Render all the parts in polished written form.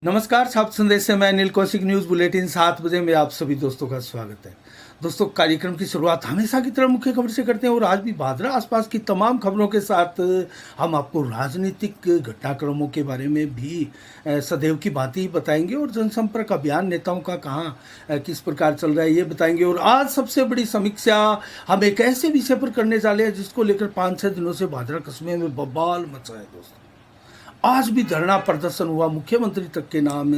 नमस्कार, छाप संदेश से मैं अनिल कौशिक। न्यूज़ बुलेटिन 7 बजे में आप सभी दोस्तों का स्वागत है। दोस्तों, कार्यक्रम की शुरुआत हमेशा की तरह मुख्य खबर से करते हैं और आज भी भादरा आसपास की तमाम खबरों के साथ हम आपको राजनीतिक घटनाक्रमों के बारे में भी सदैव की बातें ही बताएंगे और जनसंपर्क अभियान नेताओं का कहाँ किस प्रकार चल रहा है ये बताएंगे। और आज सबसे बड़ी समीक्षा हम एक ऐसे विषय पर करने जा रहे हैं जिसको लेकर 5-6 दिनों से भादरा कस्बे में बवाल मचा है। दोस्तों, आज भी धरना प्रदर्शन हुआ, मुख्यमंत्री तक के नाम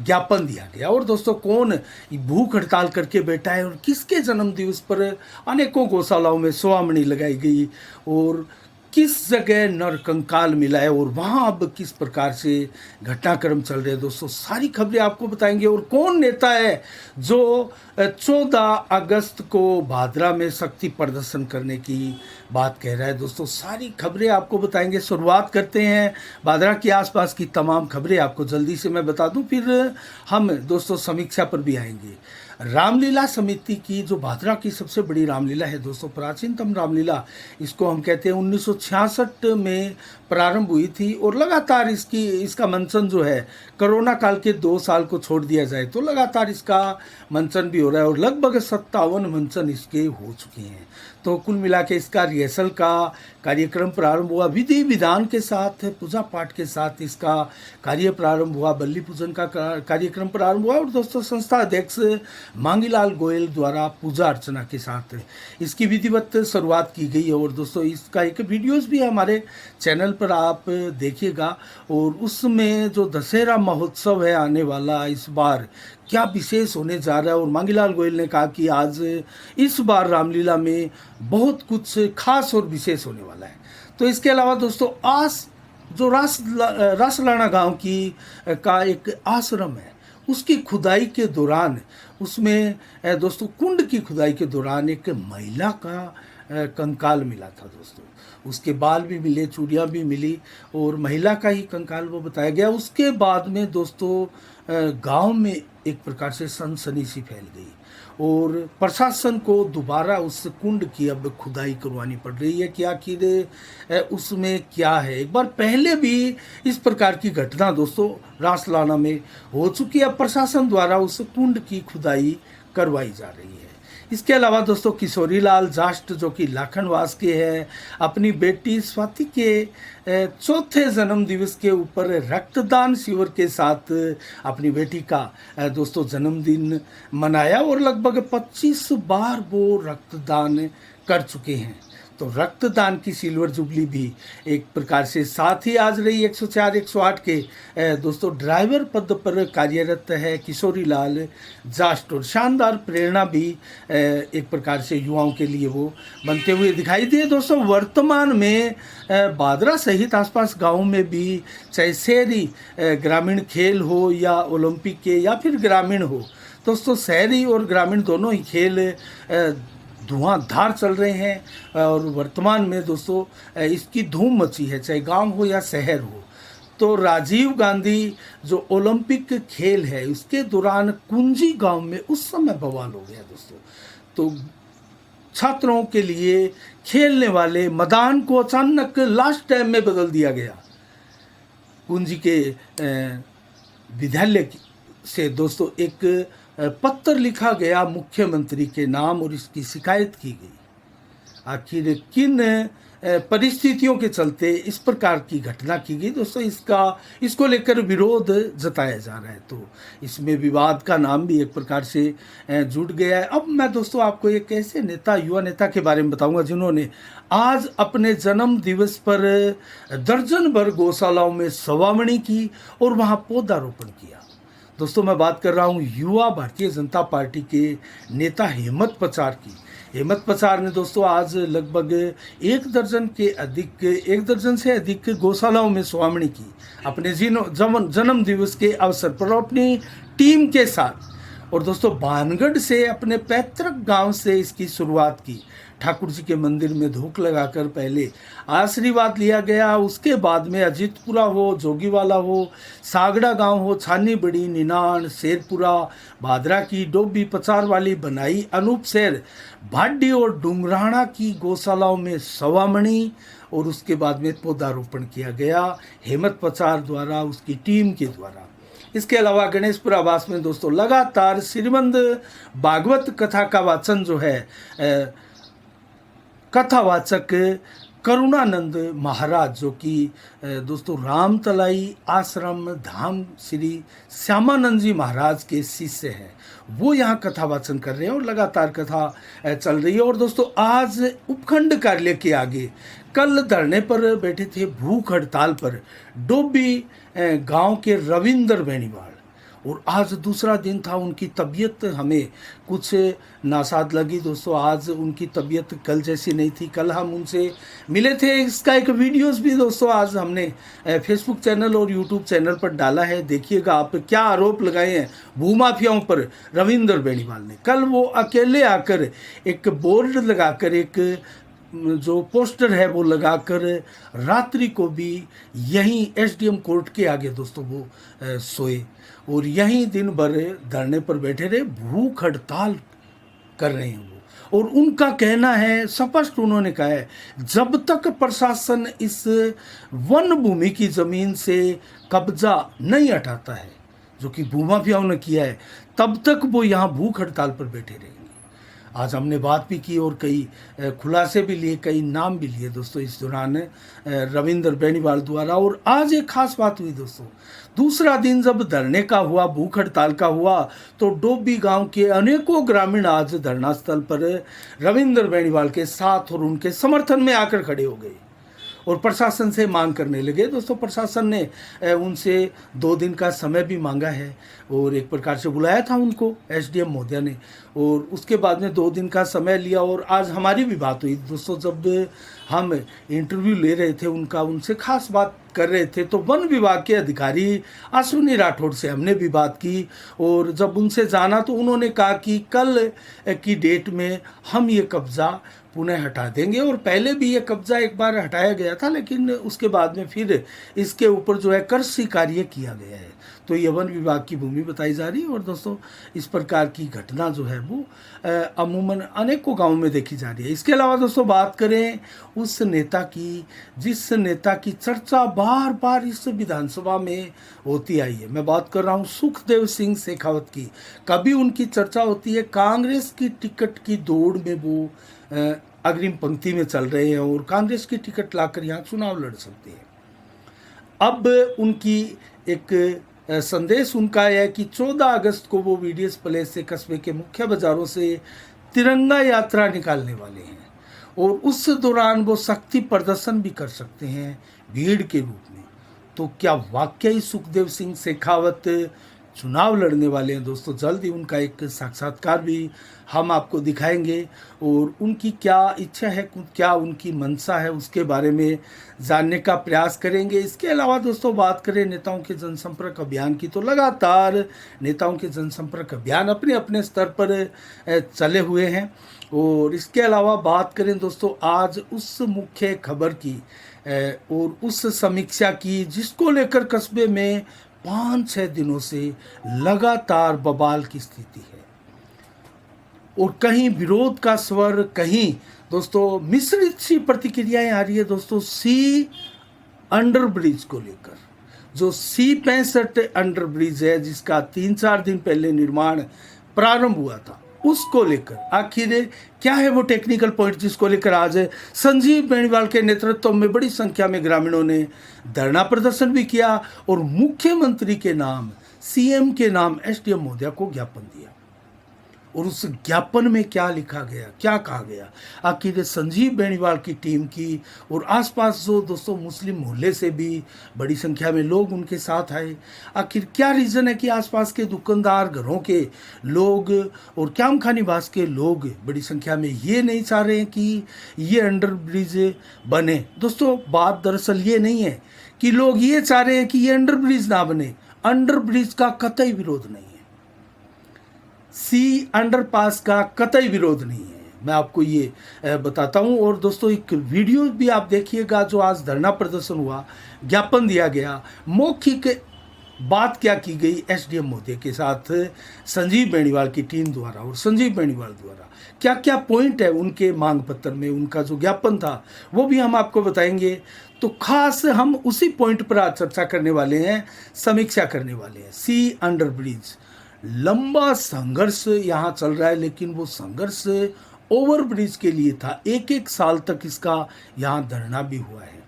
ज्ञापन दिया गया। और दोस्तों, कौन भूख हड़ताल करके बैठा है और किसके जन्म दिवस पर अनेकों गौशालाओं में सोआमणी लगाई गई और किस जगह नरकंकाल मिला है और वहाँ अब किस प्रकार से घटनाक्रम चल रहे हैं। दोस्तों, सारी खबरें आपको बताएंगे। और कौन नेता है जो 14 अगस्त को भादरा में शक्ति प्रदर्शन करने की बात कह रहा है। दोस्तों, सारी खबरें आपको बताएंगे। शुरुआत करते हैं भादरा के आसपास की तमाम खबरें आपको जल्दी से मैं बता दूं, फिर हम दोस्तों समीक्षा पर भी आएंगे। रामलीला समिति की जो भादरा की सबसे बड़ी रामलीला है दोस्तों, प्राचीनतम रामलीला इसको हम कहते हैं, 1966 में प्रारंभ हुई थी और लगातार इसका मंचन जो है, कोरोना काल के 2 साल को छोड़ दिया जाए तो लगातार इसका मंचन भी हो रहा है और लगभग 57 मंचन इसके हो चुके हैं। तो कुल मिला के इसका रिहर्सल का कार्यक्रम प्रारंभ हुआ, विधि विधान के साथ, पूजा पाठ के साथ इसका कार्य प्रारंभ हुआ, बल्ली पूजन का कार्यक्रम प्रारंभ हुआ और दोस्तों संस्था अध्यक्ष मांगीलाल गोयल द्वारा पूजा अर्चना के साथ इसकी विधिवत शुरुआत की गई है। और दोस्तों, इसका एक वीडियोस भी है हमारे चैनल पर, आप देखिएगा। और उसमें जो दशहरा महोत्सव है आने वाला, इस बार क्या विशेष होने जा रहा है। और मांगीलाल गोयल ने कहा कि आज इस बार रामलीला में बहुत कुछ खास और विशेष होने वाला है। तो इसके अलावा दोस्तों, जो रासलाना गांव का एक आश्रम है, उसकी खुदाई के दौरान, उसमें दोस्तों कुंड की खुदाई के दौरान एक महिला का कंकाल मिला था। दोस्तों, उसके बाल भी मिले, चूड़ियाँ भी मिली और महिला का ही कंकाल वो बताया गया। उसके बाद में दोस्तों गांव में एक प्रकार से सनसनी सी फैल गई और प्रशासन को दोबारा उस कुंड की अब खुदाई करवानी पड़ रही है कि आखिर उसमें क्या है। एक बार पहले भी इस प्रकार की घटना दोस्तों रासलाना में हो चुकी है, प्रशासन द्वारा उस कुंड की खुदाई करवाई जा रही है। इसके अलावा दोस्तों, किशोरीलाल जास्ट जो कि लाखनवास के हैं, अपनी बेटी स्वाति के चौथे जन्म दिवस के ऊपर रक्तदान शिविर के साथ अपनी बेटी का दोस्तों जन्मदिन मनाया और लगभग 25 बार वो रक्तदान कर चुके हैं। तो रक्तदान की सिल्वर जुबली भी एक प्रकार से साथ ही आज रही। 104-108 के दोस्तों ड्राइवर पद पर कार्यरत है किशोरीलाल जास्ट और शानदार प्रेरणा भी एक प्रकार से युवाओं के लिए वो बनते हुए दिखाई दिए। दोस्तों, वर्तमान में भादरा सहित आसपास गाँव में भी, चाहे शहरी ग्रामीण खेल हो या ओलंपिक के या फिर ग्रामीण हो, दोस्तों शहरी और ग्रामीण दोनों ही खेल धुआंधार चल रहे हैं और वर्तमान में दोस्तों इसकी धूम मची है, चाहे गांव हो या शहर हो। तो राजीव गांधी जो ओलंपिक खेल है उसके दौरान कुंजी गांव में उस समय बवाल हो गया दोस्तों। तो छात्रों के लिए खेलने वाले मैदान को अचानक लास्ट टाइम में बदल दिया गया। कुंजी के विद्यालय से दोस्तों एक पत्र लिखा गया मुख्यमंत्री के नाम और इसकी शिकायत की गई। आखिर किन परिस्थितियों के चलते इस प्रकार की घटना की गई दोस्तों, इसको लेकर विरोध जताया जा रहा है। तो इसमें विवाद का नाम भी एक प्रकार से जुड़ गया है। अब मैं दोस्तों आपको एक ऐसे नेता, युवा नेता के बारे में बताऊंगा जिन्होंने आज अपने जन्म दिवस पर दर्जन भर गौशालाओं में सवामणी की और वहाँ पौधारोपण किया। दोस्तों, मैं बात कर रहा हूँ युवा भारतीय जनता पार्टी के नेता हेमंत पचार की। हेमंत पचार ने दोस्तों आज लगभग 1 दर्जन से अधिक गौशालाओं में स्वामणी की अपने जन्म दिवस के अवसर पर अपनी टीम के साथ। और दोस्तों, भानगढ़ से अपने पैतृक गांव से इसकी शुरुआत की। ठाकुर जी के मंदिर में धूप लगाकर पहले आशीर्वाद लिया गया। उसके बाद में अजीतपुरा हो, जोगीवाला हो, सागड़ा गांव हो, छानी बड़ी, निनाण, शेरपुरा, भादरा की डोबी, पचार वाली, बनाई, अनूपसैर, भाडी और डुंगराना की गौशालाओं में सवामणी और उसके बाद में पौधारोपण किया गया हेमंत पचार द्वारा, उसकी टीम के द्वारा। इसके अलावा गणेशपुर आवास में दोस्तों लगातार श्रीमद् भागवत कथा का वाचन जो है कथावाचक करुणानंद महाराज, जो कि दोस्तों रामतलाई आश्रम धाम श्री श्यामानंद जी महाराज के शिष्य हैं, वो यहाँ कथा वाचन कर रहे हैं और लगातार कथा चल रही है। और दोस्तों आज उपखंड कार्यालय के आगे कल धरने पर बैठे थे, भूख हड़ताल पर डोबी गांव के रविंदर बेनीवाल, और आज दूसरा दिन था। उनकी तबीयत हमें कुछ नासाज लगी दोस्तों, आज उनकी तबीयत कल जैसी नहीं थी। कल हम उनसे मिले थे, इसका एक वीडियोस भी दोस्तों आज हमने फेसबुक चैनल और यूट्यूब चैनल पर डाला है, देखिएगा आप क्या आरोप लगाए हैं भूमाफियाओं पर रविंदर बेनीवाल ने। कल वो अकेले आकर एक बोर्ड लगाकर, एक जो पोस्टर है वो लगाकर रात्रि को भी यहीं एसडीएम कोर्ट के आगे दोस्तों वो सोए और यहीं दिन भर धरने पर बैठे रहे, भूख हड़ताल कर रहे हैं वो। और उनका कहना है, स्पष्ट उन्होंने कहा है, जब तक प्रशासन इस वन भूमि की ज़मीन से कब्जा नहीं हटाता है, जो कि भूमाफियाओं ने किया है, तब तक वो यहाँ भूख हड़ताल पर बैठे रहेंगे। आज हमने बात भी की और कई खुलासे भी लिए, कई नाम भी लिए दोस्तों इस दौरान रविंदर बेनीवाल द्वारा। और आज एक खास बात हुई दोस्तों, दूसरा दिन जब धरने का हुआ, भूख हड़ताल का हुआ, तो डोबी गांव के अनेकों ग्रामीण आज धरना स्थल पर रविंदर बेनीवाल के साथ और उनके समर्थन में आकर खड़े हो गए और प्रशासन से मांग करने लगे। दोस्तों प्रशासन ने उनसे 2 दिन का समय भी मांगा है और एक प्रकार से बुलाया था उनको एसडीएम महोदय ने, और उसके बाद में 2 दिन का समय लिया। और आज हमारी भी बात हुई दोस्तों, जब हम इंटरव्यू ले रहे थे उनका, उनसे खास बात कर रहे थे, तो वन विभाग के अधिकारी अश्विनी राठौड़ से हमने भी बात की। और जब उनसे जाना तो उन्होंने कहा कि कल की डेट में हम ये कब्ज़ा पुनः हटा देंगे, और पहले भी ये कब्जा एक बार हटाया गया था, लेकिन उसके बाद में फिर इसके ऊपर जो है कृषि कार्य किया गया है। तो ये वन विभाग की भूमि बताई जा रही है। और दोस्तों इस प्रकार की घटना जो है वो अमूमन अनेकों गांवों में देखी जा रही है। इसके अलावा दोस्तों बात करें उस नेता की, जिस नेता की चर्चा बार बार इस विधानसभा में होती आई है, मैं बात कर रहा हूँ सुखदेव सिंह शेखावत की। कभी उनकी चर्चा होती है कांग्रेस की टिकट की दौड़ में, वो अग्रिम पंक्ति में चल रहे हैं और कांग्रेस की टिकट लाकर यहाँ चुनाव लड़ सकते हैं। अब उनकी एक संदेश उनका है कि 14 अगस्त को वो वीडीएस प्लेस से कस्बे के मुख्य बाजारों से तिरंगा यात्रा निकालने वाले हैं और उस दौरान वो शक्ति प्रदर्शन भी कर सकते हैं भीड़ के रूप में। तो क्या वाकई सुखदेव सिंह शेखावत चुनाव लड़ने वाले हैं दोस्तों? जल्द ही उनका एक साक्षात्कार भी हम आपको दिखाएंगे और उनकी क्या इच्छा है, क्या उनकी मंशा है, उसके बारे में जानने का प्रयास करेंगे। इसके अलावा दोस्तों बात करें नेताओं के जनसंपर्क अभियान की, तो लगातार नेताओं के जनसंपर्क अभियान अपने अपने स्तर पर चले हुए हैं। और इसके अलावा बात करें दोस्तों आज उस मुख्य खबर की और उस समीक्षा की जिसको लेकर कस्बे में 5-6 दिनों से लगातार बवाल की स्थिति है और कहीं विरोध का स्वर, कहीं दोस्तों मिश्रित सी प्रतिक्रियाएं आ रही है दोस्तों सी अंडर ब्रिज को लेकर। जो C65 अंडर ब्रिज है जिसका 3-4 दिन पहले निर्माण प्रारंभ हुआ था, उसको लेकर आखिर क्या है वो टेक्निकल पॉइंट जिसको लेकर आज संजीव बेनीवाल के नेतृत्व में बड़ी संख्या में ग्रामीणों ने धरना प्रदर्शन भी किया और मुख्यमंत्री के नाम, सीएम के नाम एसडीएम महोदय को ज्ञापन दिया। और उस ज्ञापन में क्या लिखा गया, क्या कहा गया, आखिर संजीव बेनीवाल की टीम की और आसपास जो दोस्तों मुस्लिम मोहल्ले से भी बड़ी संख्या में लोग उनके साथ आए, आखिर क्या रीज़न है कि आसपास के दुकानदार, घरों के लोग और क्यामखा निवास के लोग बड़ी संख्या में ये नहीं चाह रहे हैं कि ये अंडर ब्रिज बने। दोस्तों बात दरअसल ये नहीं है कि लोग ये चाह रहे हैं कि ये अंडर ब्रिज ना बने, अंडर ब्रिज का कतई विरोध नहीं है, सी अंडरपास का कतई विरोध नहीं है, मैं आपको ये बताता हूं। और दोस्तों एक वीडियो भी आप देखिएगा जो आज धरना प्रदर्शन हुआ, ज्ञापन दिया गया, मौखिक बात क्या की गई एसडीएम महोदय के साथ संजीव बेनीवाल की टीम द्वारा और संजीव बेनीवाल द्वारा क्या क्या पॉइंट है उनके मांग पत्र में, उनका जो ज्ञापन था वो भी हम आपको बताएंगे। तो खास हम उसी पॉइंट पर आज चर्चा करने वाले हैं, समीक्षा करने वाले हैं। सी अंडर ब्रिज, लंबा संघर्ष यहाँ चल रहा है, लेकिन वो संघर्ष ओवर ब्रिज के लिए था। एक एक साल तक इसका यहाँ धरना भी हुआ है,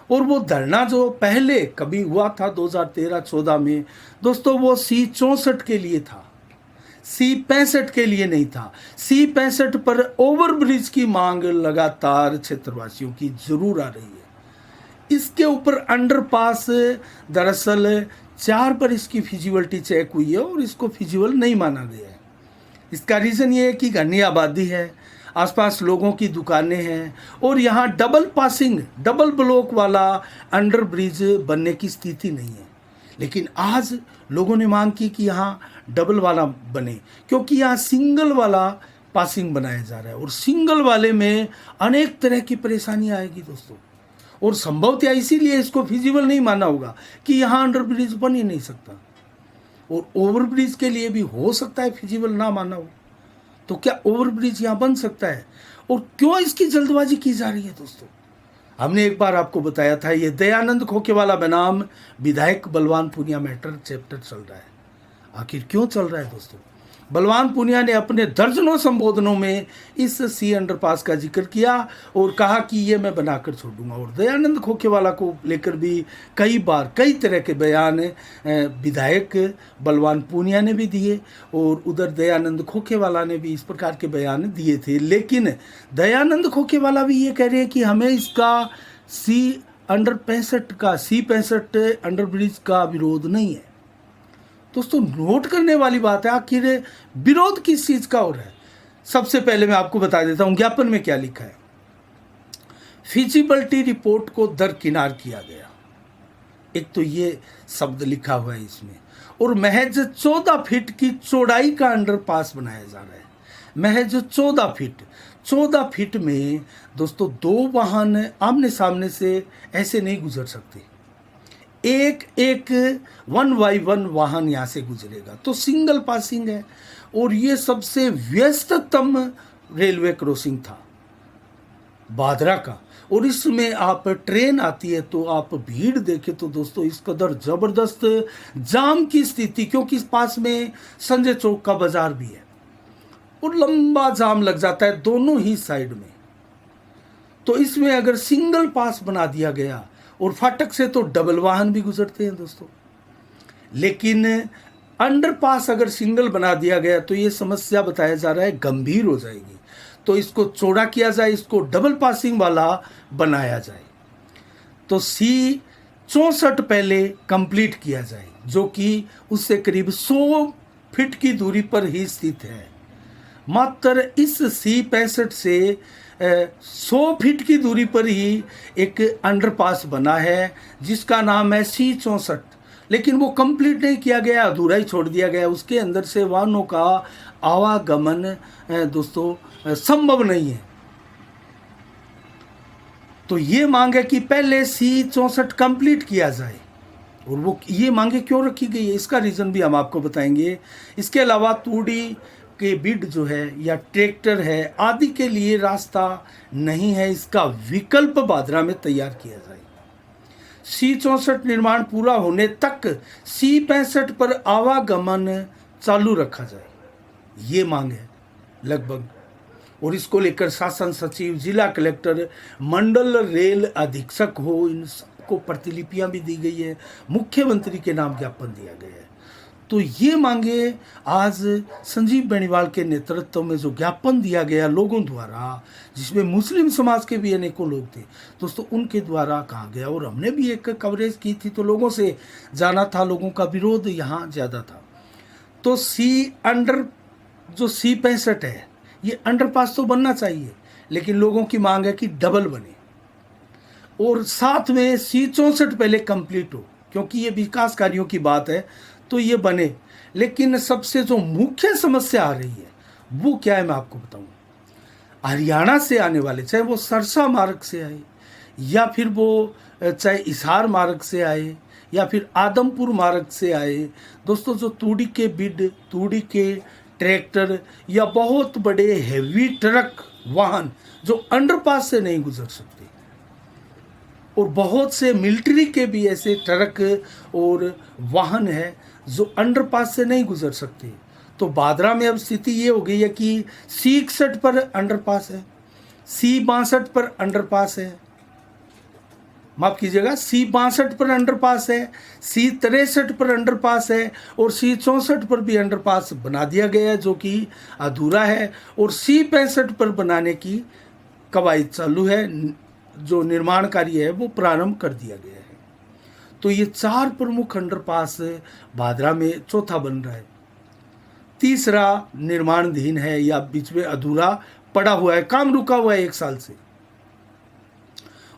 और वो धरना जो पहले कभी हुआ था 2013-14 में दोस्तों, वो C64 के लिए था, C65 के लिए नहीं था। C65 पर ओवर ब्रिज की मांग लगातार क्षेत्रवासियों की जरूर आ रही है। इसके ऊपर अंडरपास दरअसल 4 पर इसकी फिजिबिलिटी चेक हुई है और इसको फिजिबल नहीं माना गया है। इसका रीज़न ये है कि घनी आबादी है, आसपास लोगों की दुकानें हैं, और यहाँ डबल पासिंग, डबल ब्लॉक वाला अंडर ब्रिज बनने की स्थिति नहीं है। लेकिन आज लोगों ने मांग की कि यहाँ डबल वाला बने, क्योंकि यहाँ सिंगल वाला पासिंग बनाया जा रहा है, और सिंगल वाले में अनेक तरह की परेशानी आएगी दोस्तों। और संभवतः इसीलिए इसको फिजिबल नहीं माना होगा कि यहाँ अंडर ब्रिज बन ही नहीं सकता, और ओवर ब्रिज के लिए भी हो सकता है फिजिबल ना माना हो। तो क्या ओवर ब्रिज यहाँ बन सकता है, और क्यों इसकी जल्दबाजी की जा रही है दोस्तों? हमने एक बार आपको बताया था, ये दयानंद खोखेवाला बनाम विधायक बलवान पूनिया मैटर चैप्टर चल रहा है। आखिर क्यों चल रहा है दोस्तों? बलवान पूनिया ने अपने दर्जनों संबोधनों में इस सी अंडरपास का जिक्र किया और कहा कि ये मैं बनाकर छोड़ूंगा, और दयानंद खोखेवाला को लेकर भी कई बार कई तरह के बयान विधायक बलवान पूनिया ने भी दिए, और उधर दयानंद खोखेवाला ने भी इस प्रकार के बयान दिए थे। लेकिन दयानंद खोखेवाला भी ये कह रहे हैं कि हमें इसका C65 अंडर ब्रिज का विरोध नहीं है। दोस्तों नोट करने वाली बात है, आखिर विरोध किस चीज का हो रहा है? सबसे पहले मैं आपको बता देता हूं ज्ञापन में क्या लिखा है। फिजिबिलिटी रिपोर्ट को दरकिनार किया गया, एक तो ये शब्द लिखा हुआ है इसमें, और महज 14 फीट की चौड़ाई का अंडरपास बनाया जा रहा है। महज 14 फीट में दोस्तों 2 वाहन आमने सामने से ऐसे नहीं गुजर सकते, एक 1 बाई 1 वाहन यहाँ से गुजरेगा। तो सिंगल पासिंग है, और ये सबसे व्यस्ततम रेलवे क्रॉसिंग था बादरा का, और इसमें आप ट्रेन आती है तो आप भीड़ देखें तो दोस्तों इस कदर जबरदस्त जाम की स्थिति, क्योंकि इस पास में संजय चौक का बाजार भी है, और लंबा जाम लग जाता है दोनों ही साइड में। तो इसमें अगर सिंगल पास बना दिया गया, और फाटक से तो डबल वाहन भी गुजरते हैं दोस्तों, लेकिन अंडरपास अगर सिंगल बना दिया गया तो ये समस्या बताया जा रहा है गंभीर हो जाएगी। तो इसको चौड़ा किया जाए, इसको डबल पासिंग वाला बनाया जाए, तो C64 पहले कंप्लीट किया जाए, जो कि उससे करीब 100 फीट की दूरी पर ही स्थित है। मात्र इस C65 से 100 फीट की दूरी पर ही एक अंडरपास बना है जिसका नाम है C64, लेकिन वो कंप्लीट नहीं किया गया, अधूरा ही छोड़ दिया गया। उसके अंदर से वाहनों का आवागमन दोस्तों संभव नहीं है। तो ये मांग है कि पहले C64 कंप्लीट किया जाए, और वो ये मांगे क्यों रखी गई है इसका रीज़न भी हम आपको बताएंगे। इसके अलावा तूड़ी के बिड जो है या ट्रैक्टर है आदि के लिए रास्ता नहीं है, इसका विकल्प बादरा में तैयार किया जाए। C64 निर्माण पूरा होने तक C65 पर आवागमन चालू रखा जाए, ये मांग है लगभग। और इसको लेकर शासन सचिव, जिला कलेक्टर, मंडल रेल अधीक्षक हो, इन सबको प्रतिलिपियां भी दी गई है, मुख्यमंत्री के नाम ज्ञापन दिया गया है। तो ये मांगे आज संजीव बेनीवाल के नेतृत्व में जो ज्ञापन दिया गया लोगों द्वारा, जिसमें मुस्लिम समाज के भी अनेकों लोग थे दोस्तों, उनके द्वारा कहा गया, और हमने भी एक कवरेज की थी तो लोगों से जाना था, लोगों का विरोध यहाँ ज़्यादा था। तो जो C65 है ये अंडरपास तो बनना चाहिए, लेकिन लोगों की मांग है कि डबल बने, और साथ में C64 पहले कंप्लीट हो, क्योंकि ये विकास कार्यों की बात है तो ये बने। लेकिन सबसे जो मुख्य समस्या आ रही है वो क्या है मैं आपको बताऊं। हरियाणा से आने वाले, चाहे वो सरसा मार्ग से आए या फिर वो चाहे हिसार मार्ग से आए या फिर आदमपुर मार्ग से आए दोस्तों, जो तूड़ी के बिड, तूड़ी के ट्रैक्टर या बहुत बड़े हैवी ट्रक वाहन जो अंडरपास से नहीं गुजर सकते, और बहुत से मिलिट्री के भी ऐसे ट्रक और वाहन हैं जो अंडरपास से नहीं गुजर सकते। तो बादरा में अब स्थिति ये हो गई है कि C61 पर अंडरपास है, C62 पर अंडरपास है, माफ कीजिएगा, C62 पर अंडरपास है, C63 पर अंडरपास है, और C64 पर भी अंडरपास बना दिया गया है जो कि अधूरा है, और C65 पर बनाने की कवायद चालू है, जो निर्माण कार्य है वो प्रारंभ कर दिया गया है। तो ये 4 प्रमुख अंडरपास भादरा में चौथा बन रहा है, तीसरा निर्माणाधीन है या बीच में अधूरा पड़ा हुआ है, काम रुका हुआ है 1 साल से,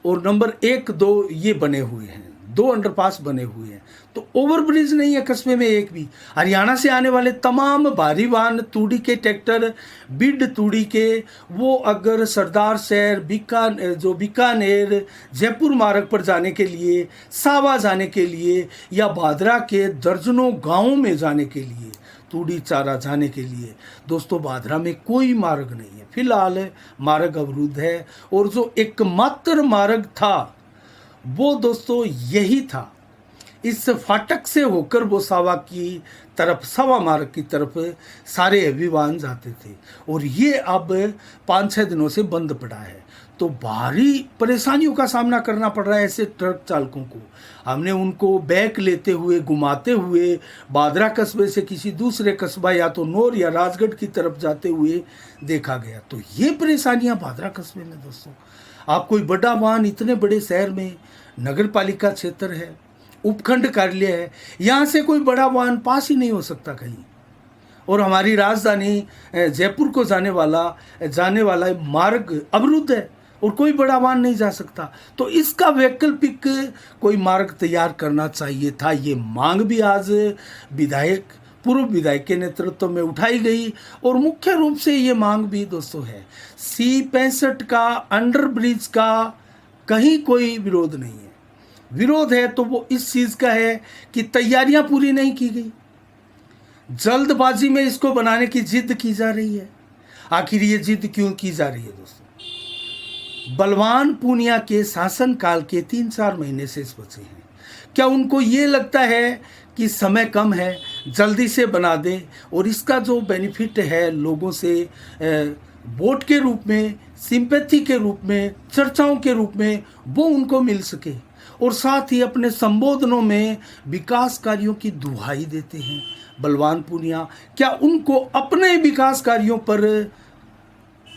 और नंबर 1, 2 ये बने हुए हैं, 2 अंडरपास बने हुए हैं। तो ओवरब्रिज नहीं है कस्बे में एक भी। हरियाणा से आने वाले तमाम भारी वाहन, तूड़ी के ट्रैक्टर, बिड तूड़ी के, वो अगर सरदार शहर, बीकानेर, जयपुर मार्ग पर जाने के लिए, सावा जाने के लिए, या भादरा के दर्जनों गांवों में जाने के लिए, तूड़ी चारा जाने के लिए दोस्तों, भादरा में कोई मार्ग नहीं है, फिलहाल मार्ग अवरुद्ध है। और जो एकमात्र मार्ग था वो दोस्तों यही था, इस फाटक से होकर वो सावा की तरफ, सावा मार्ग की तरफ सारे हैवी वाहन जाते थे, और ये अब 5-6 दिनों से बंद पड़ा है। तो भारी परेशानियों का सामना करना पड़ रहा है ऐसे ट्रक चालकों को। हमने उनको बैक लेते हुए, घुमाते हुए बादरा कस्बे से किसी दूसरे कस्बा या तो नौर या राजगढ़ की तरफ जाते हुए देखा गया। तो ये परेशानियां बादरा कस्बे में दोस्तों, आप कोई बड़ा वाहन, इतने बड़े शहर में नगर पालिका क्षेत्र है, उपखंड कार्यालय है, यहाँ से कोई बड़ा वाहन पास ही नहीं हो सकता कहीं, और हमारी राजधानी जयपुर को जाने वाला मार्ग अवरुद्ध है और कोई बड़ा वाहन नहीं जा सकता। तो इसका वैकल्पिक कोई मार्ग तैयार करना चाहिए था। ये मांग भी आज पूर्व विधायक के नेतृत्व में उठाई गई, और मुख्य रूप से ये मांग भी दोस्तों है, C65 का अंडर ब्रिज का कहीं कोई विरोध नहीं है। विरोध है तो वो इस चीज़ का है कि तैयारियां पूरी नहीं की गई, जल्दबाजी में इसको बनाने की जिद की जा रही है। आखिर ये जिद क्यों की जा रही है दोस्तों? बलवान पूनिया के शासनकाल के 3-4 महीने से इस बचे हैं। क्या उनको ये लगता है कि समय कम है, जल्दी से बना दें, और इसका जो बेनिफिट है लोगों से वोट के रूप में, सिंपैथी के रूप में, चर्चाओं के रूप में, वो उनको मिल सके, और साथ ही अपने संबोधनों में विकास कार्यों की दुहाई देते हैं बलवान पूनिया? क्या उनको अपने विकास कार्यों पर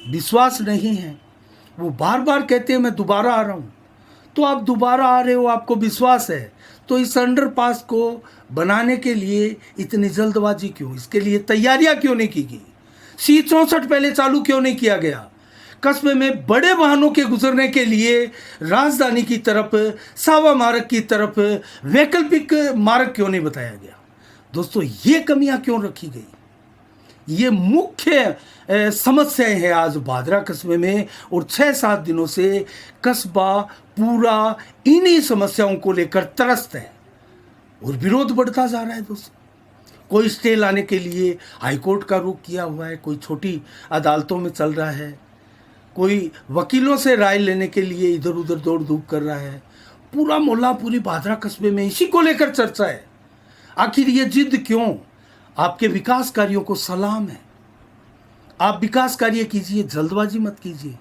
विश्वास नहीं है? वो बार बार कहते हैं मैं दोबारा आ रहा हूँ। तो आप दोबारा आ रहे हो, आपको विश्वास है, तो इस अंडरपास को बनाने के लिए इतनी जल्दबाजी क्यों? इसके लिए तैयारियां क्यों नहीं की गई? C64 पहले चालू क्यों नहीं किया गया? कस्बे में बड़े वाहनों के गुजरने के लिए राजधानी की तरफ, सावा मार्ग की तरफ वैकल्पिक मार्ग क्यों नहीं बताया गया? दोस्तों, ये कमियां क्यों रखी गई? ये मुख्य समस्याएं हैं आज भादरा कस्बे में, और 6-7 दिनों से कस्बा पूरा इन्हीं समस्याओं को लेकर त्रस्त है, और विरोध बढ़ता जा रहा है दोस्तों। कोई स्टे लाने के लिए हाईकोर्ट का रुख किया हुआ है, कोई छोटी अदालतों में चल रहा है, कोई वकीलों से राय लेने के लिए इधर उधर दौड़ धूप कर रहा है। पूरा मोहल्ला, पूरी भादरा कस्बे में इसी को लेकर चर्चा है। आखिर ये जिद क्यों? आपके विकास कार्यों को सलाम है, आप विकास कार्य कीजिए, जल्दबाजी मत कीजिए।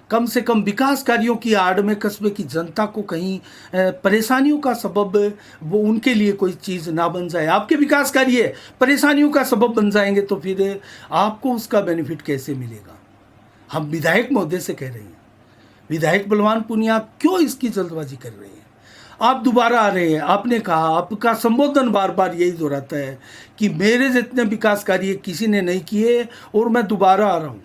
कम से कम विकास कार्यों की आड़ में कस्बे की जनता को कहीं परेशानियों का सबब वो उनके लिए कोई चीज़ ना बन जाए। आपके विकास कार्य परेशानियों का सबब बन जाएंगे तो फिर आपको उसका बेनिफिट कैसे मिलेगा? हम विधायक महोदय से कह रहे हैं, विधायक बलवान पूनिया क्यों इसकी जल्दबाजी कर रहे हैं? आप दोबारा आ रहे हैं, आपने कहा, आपका संबोधन बार बार यही दोहराता है कि मेरे जितने विकास कार्य किसी ने नहीं किए और मैं दोबारा आ रहा हूँ,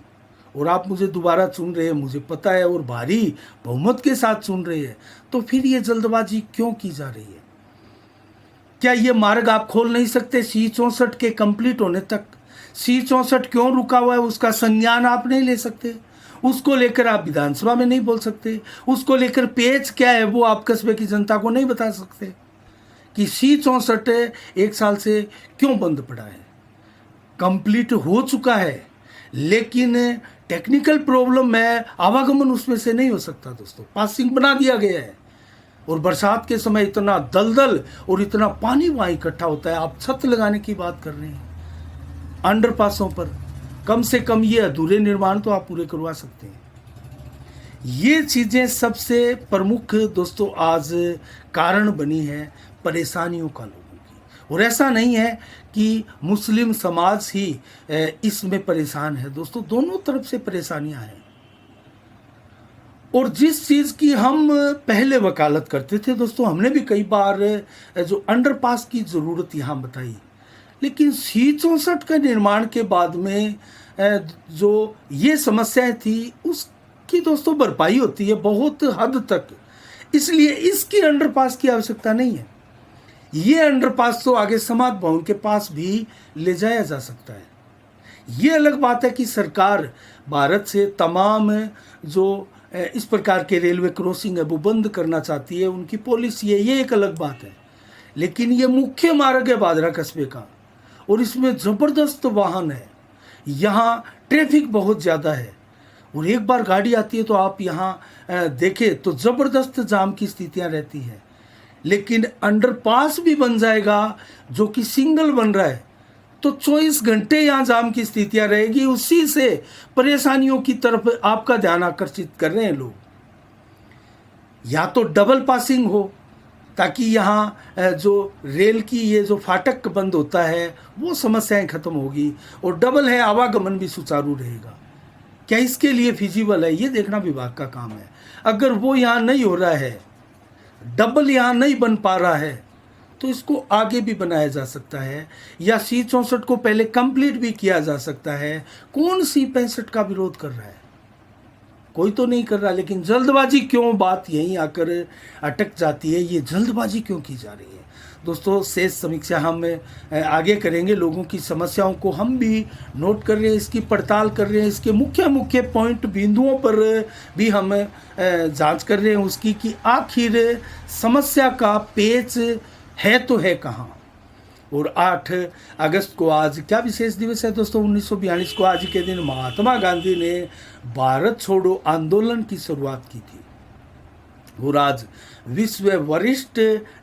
और आप मुझे दोबारा चुन रहे हैं, मुझे पता है, और भारी बहुमत के साथ चुन रहे हैं। तो फिर ये जल्दबाजी क्यों की जा रही है? क्या ये मार्ग आप खोल नहीं सकते C64 के कंप्लीट होने तक? C64 क्यों रुका हुआ है उसका संज्ञान आप नहीं ले सकते? उसको लेकर आप विधानसभा में नहीं बोल सकते? उसको लेकर पेच क्या है वो आप कस्बे की जनता को नहीं बता सकते? कि C64 एक साल से क्यों बंद पड़ा है। कंप्लीट हो चुका है, लेकिन टेक्निकल प्रॉब्लम है, आवागमन उसमें से नहीं हो सकता दोस्तों। पासिंग बना दिया गया है और बरसात के समय इतना दलदल और इतना पानी वहाँ इकट्ठा होता है। आप छत लगाने की बात कर रहे हैं अंडरपासों पर, कम से कम ये अधूरे निर्माण तो आप पूरे करवा सकते हैं। ये चीज़ें सबसे प्रमुख दोस्तों आज कारण बनी है परेशानियों का लोगों की। और ऐसा नहीं है कि मुस्लिम समाज ही इसमें परेशान है दोस्तों, दोनों तरफ से परेशानियां हैं। और जिस चीज़ की हम पहले वकालत करते थे दोस्तों, हमने भी कई बार जो अंडरपास की ज़रूरत यहाँ बताई, लेकिन C64 का निर्माण के बाद में जो ये समस्याएं थी उसकी दोस्तों भरपाई होती है बहुत हद तक, इसलिए इसकी अंडरपास की आवश्यकता नहीं है। ये अंडरपास तो आगे समाज भवन के पास भी ले जाया जा सकता है। ये अलग बात है कि सरकार भारत से तमाम जो इस प्रकार के रेलवे क्रॉसिंग है वो बंद करना चाहती है, उनकी पॉलिसी है, ये एक अलग बात है। लेकिन ये मुख्य मार्ग है भादरा कस्बे का और इसमें ज़बरदस्त वाहन है, यहाँ ट्रैफिक बहुत ज़्यादा है और एक बार गाड़ी आती है तो आप यहाँ देखें तो ज़बरदस्त जाम की स्थितियाँ रहती हैं। लेकिन अंडरपास भी बन जाएगा जो कि सिंगल बन रहा है तो 24 घंटे यहाँ जाम की स्थितियाँ रहेगी, उसी से परेशानियों की तरफ आपका ध्यान आकर्षित कर रहे हैं लोग। या तो डबल पासिंग हो ताकि यहाँ जो रेल की ये जो फाटक बंद होता है वो समस्याएं खत्म होगी, और डबल है आवागमन भी सुचारू रहेगा। क्या इसके लिए फिजिबल है ये देखना विभाग का काम है। अगर वो यहाँ नहीं हो रहा है, डबल यहाँ नहीं बन पा रहा है, तो इसको आगे भी बनाया जा सकता है या C64 को पहले कंप्लीट भी किया जा सकता है। कौन C65 का विरोध कर रहा है? कोई तो नहीं कर रहा, लेकिन जल्दबाजी क्यों बात यहीं आकर अटक जाती है, ये जल्दबाजी क्यों की जा रही है दोस्तों। शेष समीक्षा हम आगे करेंगे, लोगों की समस्याओं को हम भी नोट कर रहे हैं, इसकी पड़ताल कर रहे हैं, इसके मुख्य मुख्य पॉइंट बिंदुओं पर भी हम जांच कर रहे हैं उसकी कि आखिर समस्या का पेच है तो है कहाँ। और 8 अगस्त को आज क्या विशेष दिवस है दोस्तों, 1942 को आज के दिन महात्मा गांधी ने भारत छोड़ो आंदोलन की शुरुआत की थी। और आज विश्व वरिष्ठ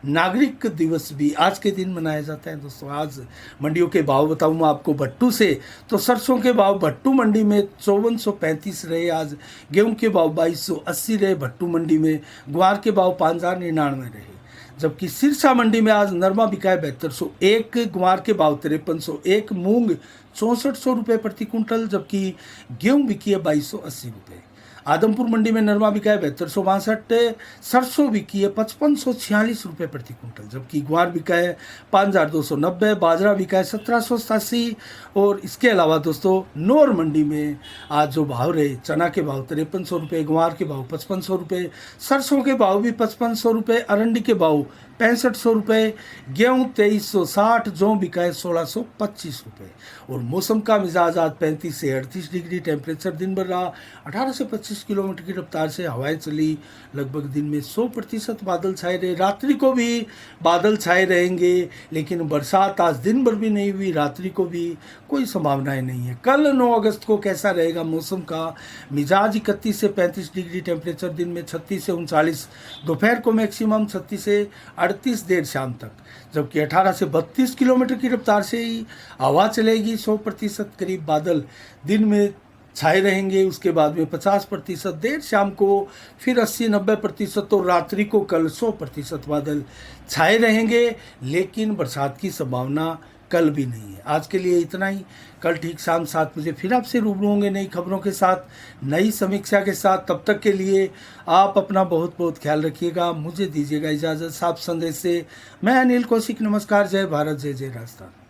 नागरिक दिवस भी आज के दिन मनाया जाता है दोस्तों। आज मंडियों के भाव बताऊँ मैं आपको भट्टू से, तो सरसों के भाव भट्टू मंडी में 5435 रहे, आज गेहूं के भाव 2280 रहे भट्टू मंडी में, ग्वार के भाव 5099 रहे। जबकि सिरसा मंडी में आज नरमा बिका है 7201, ग्वार के भाव 5301, मूंग 6400 रुपये प्रति कुंटल, जबकि गेहूं बिकी है 2280 रुपये। आदमपुर मंडी में नरमा बिका है 7262, सरसों बिकी है 5546 रुपये प्रति कुंटल, जबकि ग्वार बिका है 5290, बाजरा बिका है 1787। और इसके अलावा दोस्तों नौर मंडी में आज जो भाव रहे, चना के भाव 5300 रुपये, ग्वार के भाव 5500 रुपये, सरसों के भाव भी 5500 रुपये, अरंडी के भाव 6500 रुपये, गेहूँ 2360, जौ बिका है 1625 रुपये। और मौसम का मिजाज आज 35 से 38 डिग्री, टेम्परेचर दिन भर रहा 18 से 25 किलोमीटर की रफ्तार से हवाएं चली। लगभग दिन में 100% बादल छाए रहे, रात्रि को भी बादल छाए रहेंगे, लेकिन बरसात आज दिन भर भी नहीं हुई, रात्रि को भी कोई संभावनाएं नहीं है। कल 9 अगस्त को कैसा रहेगा मौसम का मिजाज, 31 से 35 डिग्री, टेम्परेचर दिन में 36 से 39, दोपहर को मैक्सिमम 36 से 38 देर शाम तक, जबकि 18 से 32 किलोमीटर की रफ्तार से ही हवा चलेगी। 100% करीब बादल दिन में छाए रहेंगे, उसके बाद में 50% देर शाम को फिर 80-90%, और रात्रि को कल 100% बादल छाए रहेंगे, लेकिन बरसात की संभावना कल भी नहीं है। आज के लिए इतना ही। कल ठीक शाम 7 बजे फिर आपसे रूबरू होंगे नई खबरों के साथ, नई समीक्षा के साथ। तब तक के लिए आप अपना बहुत बहुत ख्याल रखिएगा। मुझे दीजिएगा इजाज़त साफ संदेश से। मैं अनिल कौशिक, नमस्कार। जय भारत, जय जय राजस्थान।